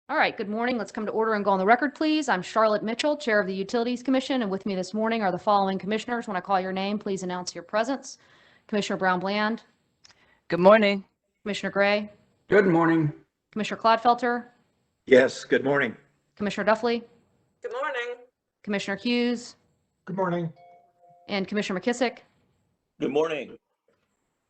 All right, good morning. Let's come to order and go on the record, please. I'm Charlotte Mitchell, Chair of the Utilities Commission, and with me this morning are the following commissioners. When I call your name, please announce your presence. Commissioner Brown-Bland, Good morning. Commissioner Gray, Good morning. Commissioner Clodfelter, Yes, good morning. Commissioner Duffley, Good morning. Commissioner Hughes, Good morning. and Commissioner McKissick. Good morning.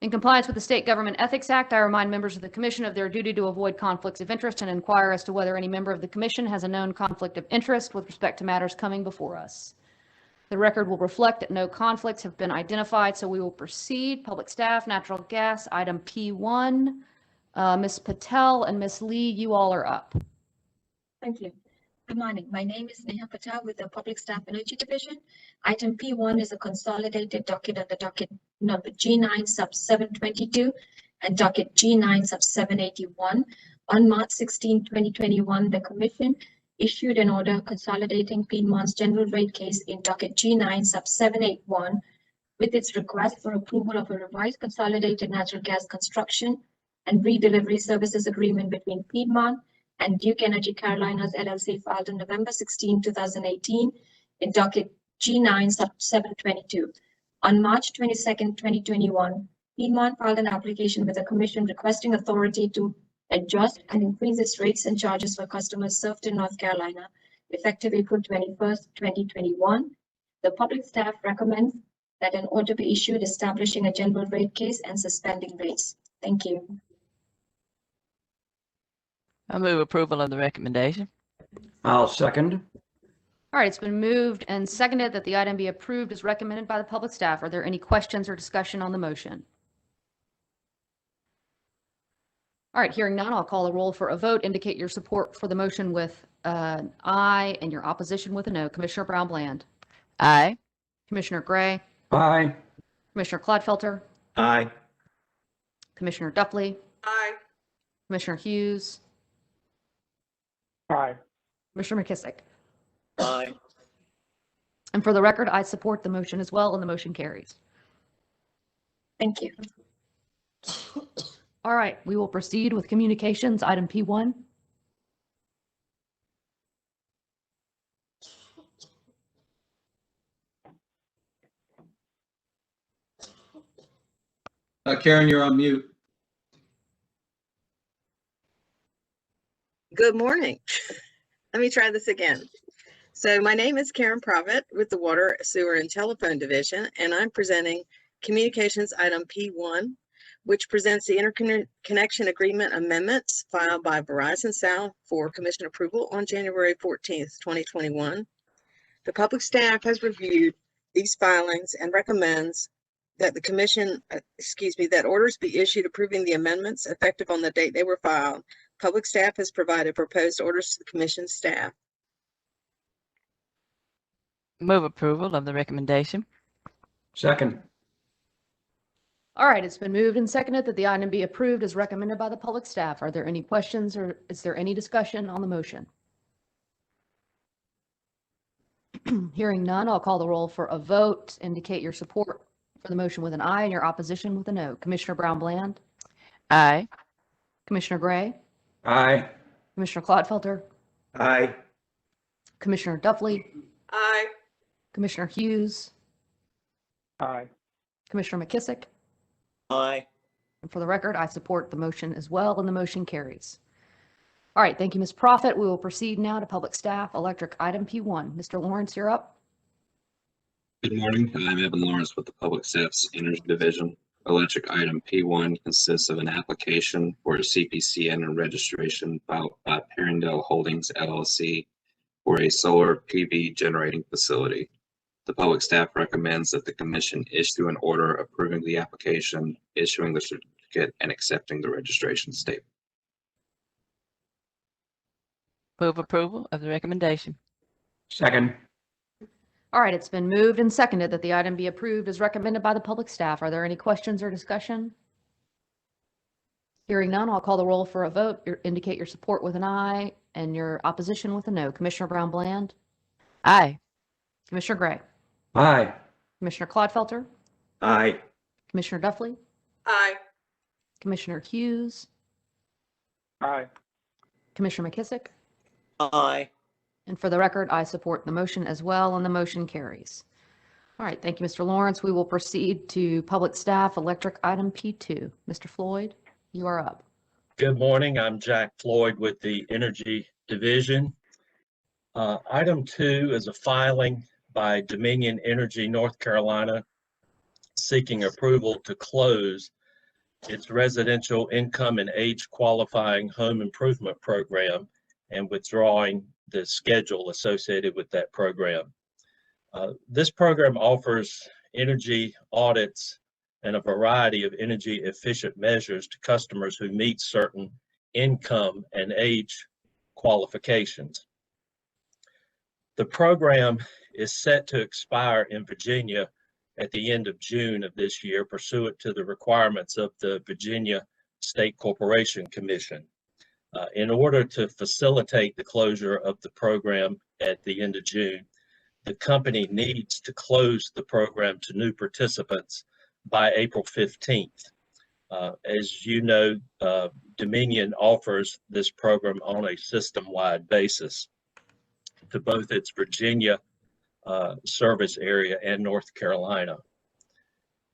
In compliance with the State Government Ethics Act, I remind members of the Commission of their duty to avoid conflicts of interest and inquire as to whether any member of the Commission has a known conflict of interest with respect to matters coming before us. The record will reflect that no conflicts have been identified, so we will proceed. Public staff, natural gas, item P1. Ms. Patel and Ms. Lee, you all are up. Thank you. Good morning. My name is Neha Patel with the Public Staff Energy Division. Item P1 is a consolidated docket on the docket number G9 sub 722 and docket G9 sub 781. On March 16, 2021, the Commission issued an order consolidating Piedmont's general rate case in docket G9 sub 781 with its request for approval of a revised consolidated natural gas construction and redelivery services agreement between Piedmont and Duke Energy Carolinas LLC filed on November 16, 2018 in docket G9 sub 722. On March 22, 2021, Piedmont filed an application with the Commission requesting authority to adjust and increase its rates and charges for customers served in North Carolina effective April 21, 2021. The public staff recommends that an order be issued establishing a general rate case and suspending rates. Thank you. I move approval of the recommendation. I'll second. All right, it's been moved and seconded that the item be approved as recommended by the public staff. Are there any questions or discussion on the motion? All right, hearing none, I'll call the roll for a vote. Indicate your support for the motion with an aye and your opposition with a no. Commissioner Brown-Bland, Aye. Commissioner Gray, Aye. Commissioner Clodfelter, Aye. Commissioner Duffley, Aye. Commissioner Hughes, Aye. Commissioner McKissick. Aye. And for the record, I support the motion as well, and the motion carries. Thank you. All right, we will proceed with communications, item P1. Karen, you're on mute. Good morning. Let me try this again. So my name is Karen Provitt with the Water, Sewer, and Telephone Division, and I'm presenting communications item P1, which presents the interconnection agreement amendments filed by Verizon South for commission approval on January 14th, 2021. The public staff has reviewed these filings and recommends that the commission, that orders be issued approving the amendments effective on the date they were filed. Public staff has provided proposed orders to the commission staff. Move approval of the recommendation. Second. All right, it's been moved and seconded that the item be approved as recommended by the public staff. Are there any questions or is there any discussion on the motion? Hearing none, I'll call the roll for a vote. Indicate your support for the motion with an aye and your opposition with a no. Commissioner Brown-Bland, Aye. Commissioner Gray, Aye. Commissioner Clodfelter, Aye. Commissioner Duffley, Aye. Commissioner Hughes, Aye. Commissioner McKissick. Aye. And for the record, I support the motion as well, and the motion carries. All right, thank you, Ms. Profit. We will proceed now to public staff, electric item P1. Mr. Lawrence, you're up. Good morning. I'm Evan Lawrence with the Public Staff's Energy Division. Electric item P1 consists of an application for a CPCN and registration filed by Perrindale Holdings LLC for a solar PV generating facility. The public staff recommends that the commission issue an order approving the application, issuing the certificate, and accepting the registration statement. Move approval of the recommendation. Second. All right, it's been moved and seconded that the item be approved as recommended by the public staff. Are there any questions or discussion? Hearing none, I'll call the roll for a vote. Indicate your support with an aye and your opposition with a no. Commissioner Brown-Bland, Aye. Commissioner Gray, Aye. Commissioner Clodfelter, Aye. Commissioner Duffley, Aye. Commissioner Hughes, Aye. Commissioner McKissick, Aye. And for the record, I support the motion as well, and the motion carries. All right, thank you, Mr. Lawrence. We will proceed to public staff electric item P2. Mr. Floyd, you are up. Good morning. I'm Jack Floyd with the Energy Division. Item 2 is a filing by Dominion Energy North Carolina seeking approval to close its residential income and age qualifying home improvement program and withdrawing the schedule associated with that program. This program offers energy audits and a variety of energy efficient measures to customers who meet certain income and age qualifications. The program is set to expire in Virginia at the end of June of this year, pursuant to the requirements of the Virginia State Corporation Commission. In order to facilitate the closure of the program at the end of June, the company needs to close the program to new participants by April 15th. As you know, Dominion offers this program on a system-wide basis to both its Virginia service area and North Carolina.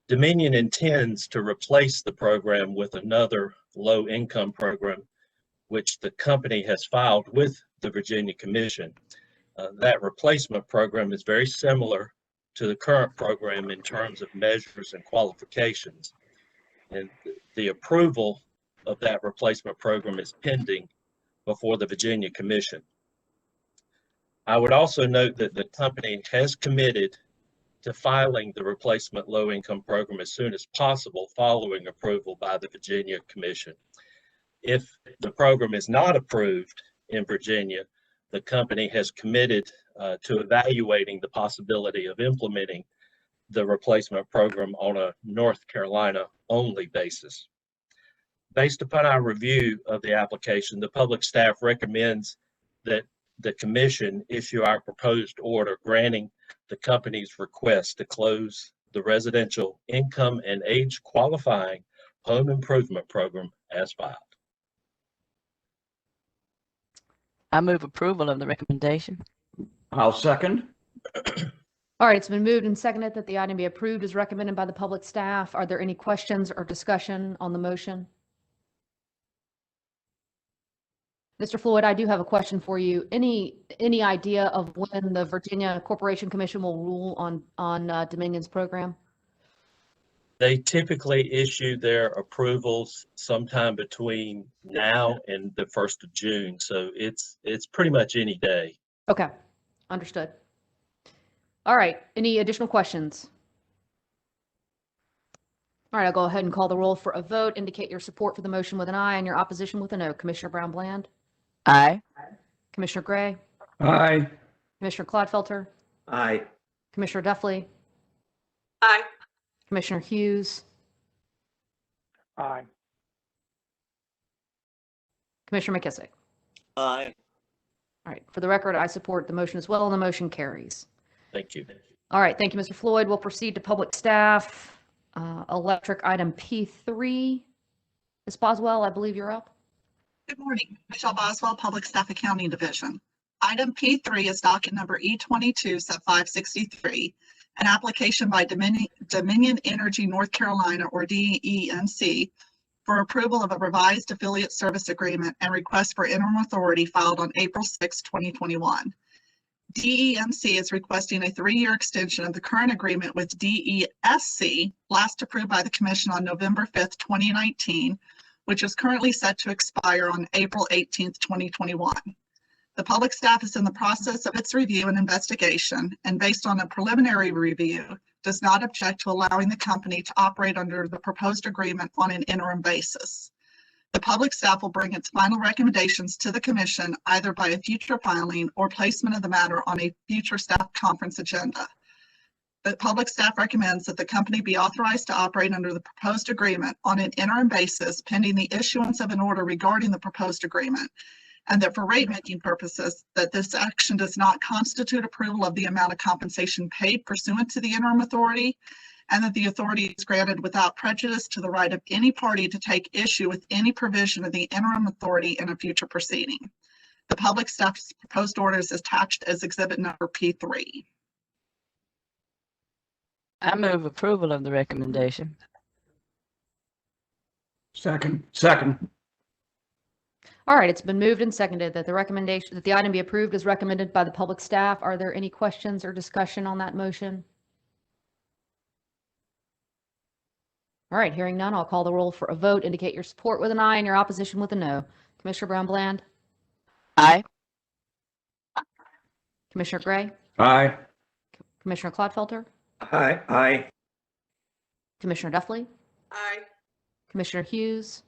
Dominion intends to replace the program with another low-income program, which the company has filed with the Virginia Commission. That replacement program is very similar to the current program in terms of measures and qualifications. And the approval of that replacement program is pending before the Virginia Commission. I would also note that the company has committed to filing the replacement low-income program as soon as possible following approval by the Virginia Commission. If the program is not approved in Virginia, the company has committed to evaluating the possibility of implementing the replacement program on a North Carolina only basis. Based upon our review of the application, the public staff recommends that the commission issue our proposed order granting the company's request to close the residential income and age qualifying home improvement program as filed. I move approval of the recommendation. I'll second. All right, it's been moved and seconded that the item be approved as recommended by the public staff. Are there any questions or discussion on the motion? Mr. Floyd, I do have a question for you. Any idea of when the Virginia Corporation Commission will rule on Dominion's program? They typically issue their approvals sometime between now and the 1st of June. So it's pretty much any day. Okay, understood. All right, any additional questions? All right, I'll go ahead and call the roll for a vote. Indicate your support for the motion with an aye and your opposition with a no. Commissioner Brown-Bland, Aye. Commissioner Gray, Aye. Commissioner Clodfelter, Aye. Commissioner Duffley, Aye. Commissioner Hughes, Aye. Commissioner McKissick. Aye. All right, for the record, I support the motion as well, and the motion carries. Thank you. All right, thank you, Mr. Floyd. We'll proceed to public staff, electric item P3. Ms. Boswell, I believe you're up. Good morning, Michelle Boswell, Public Staff Accounting Division. Item P3 is docket number E22 sub 563, an application by Dominion Energy North Carolina, or DEMC, for approval of a revised affiliate service agreement and request for interim authority filed on April 6, 2021. DEMC is requesting a 3-year extension of the current agreement with DESC, last approved by the Commission on November 5th, 2019, which is currently set to expire on April 18th, 2021. The public staff is in the process of its review and investigation, and based on a preliminary review, does not object to allowing the company to operate under the proposed agreement on an interim basis. The public staff will bring its final recommendations to the Commission either by a future filing or placement of the matter on a future staff conference agenda. The public staff recommends that the company be authorized to operate under the proposed agreement on an interim basis pending the issuance of an order regarding the proposed agreement, and that for rate-making purposes, that this action does not constitute approval of the amount of compensation paid pursuant to the interim authority, and that the authority is granted without prejudice to the right of any party to take issue with any provision of the interim authority in a future proceeding. The public staff's proposed order is attached as exhibit number P3. I move approval of the recommendation. Second. All right, it's been moved and seconded that the item be approved as recommended by the public staff. Are there any questions or discussion on that motion? All right, hearing none, I'll call the roll for a vote. Indicate your support with an aye and your opposition with a no. Commissioner Brown Bland, Aye. Commissioner Gray, Aye. Commissioner Clodfelter, Aye. Commissioner Duffley, Aye. Commissioner Hughes,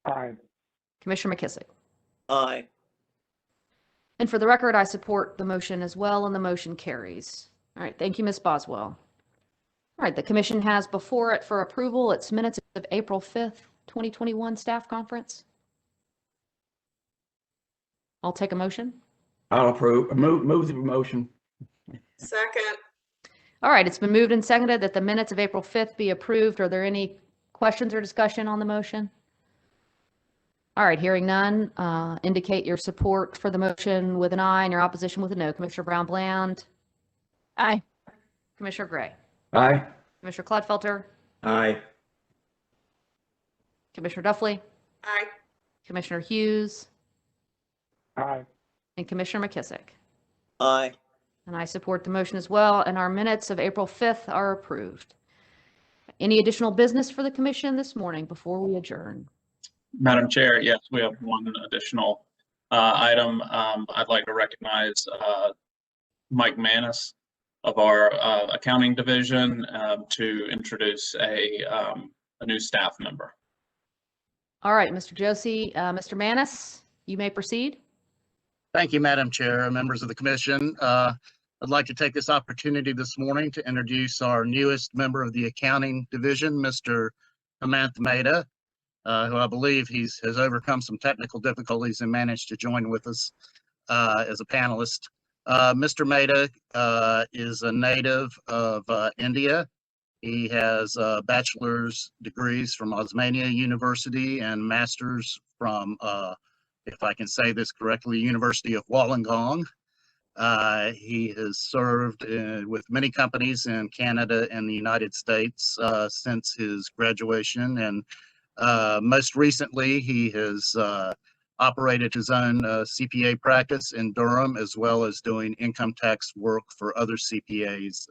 Aye. Commissioner McKissick. Aye. And for the record, I support the motion as well, and the motion carries. All right, thank you, Ms. Boswell. All right, the commission has before it for approval its minutes of April 5th, 2021 staff conference. I'll take a motion. I'll approve. Move the motion. Second. All right, it's been moved and seconded that the minutes of April 5th be approved. Are there any questions or discussion on the motion? All right, hearing none, indicate your support for the motion with an aye and your opposition with a no. Commissioner Brown Bland, Aye. Commissioner Gray, Aye. Commissioner Clodfelter, Aye. Commissioner Duffley, Aye. Commissioner Hughes, Aye. and Commissioner McKissick. Aye. And I support the motion as well, and our minutes of April 5th are approved. Any additional business for the commission this morning before we adjourn? Madam Chair, yes, we have one additional item. I'd like to recognize Mike Manis of our accounting division to introduce a new staff member. All right, Mr. Josie, Mr. Manis, you may proceed. Thank you, Madam Chair, members of the commission. I'd like to take this opportunity this morning to introduce our newest member of the accounting division, Mr. Hemant Mehta, who I believe has overcome some technical difficulties and managed to join with us as a panelist. Mr. Mehta is a native of India. He has bachelor's degrees from Osmania University and master's from, if I can say this correctly, University of Wollongong. He has served with many companies in Canada and the United States since his graduation, and most recently he has operated his own CPA practice in Durham, as well as doing income tax work for other CPAs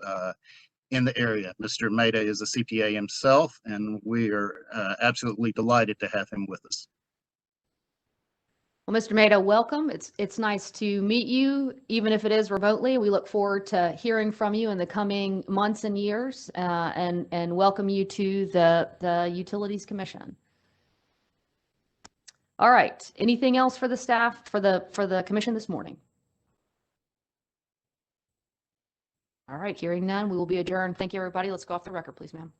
in the area. Mr. Mehta is a CPA himself, and we are absolutely delighted to have him with us. Well, Mr. Mehta, welcome. It's nice to meet you, even if it is remotely. We look forward to hearing from you in the coming months and years, and welcome you to the Utilities Commission. All right. Anything else for the staff, for the commission this morning? All right. Hearing none, we will be adjourned. Thank you, everybody. Let's go off the record, please, ma'am.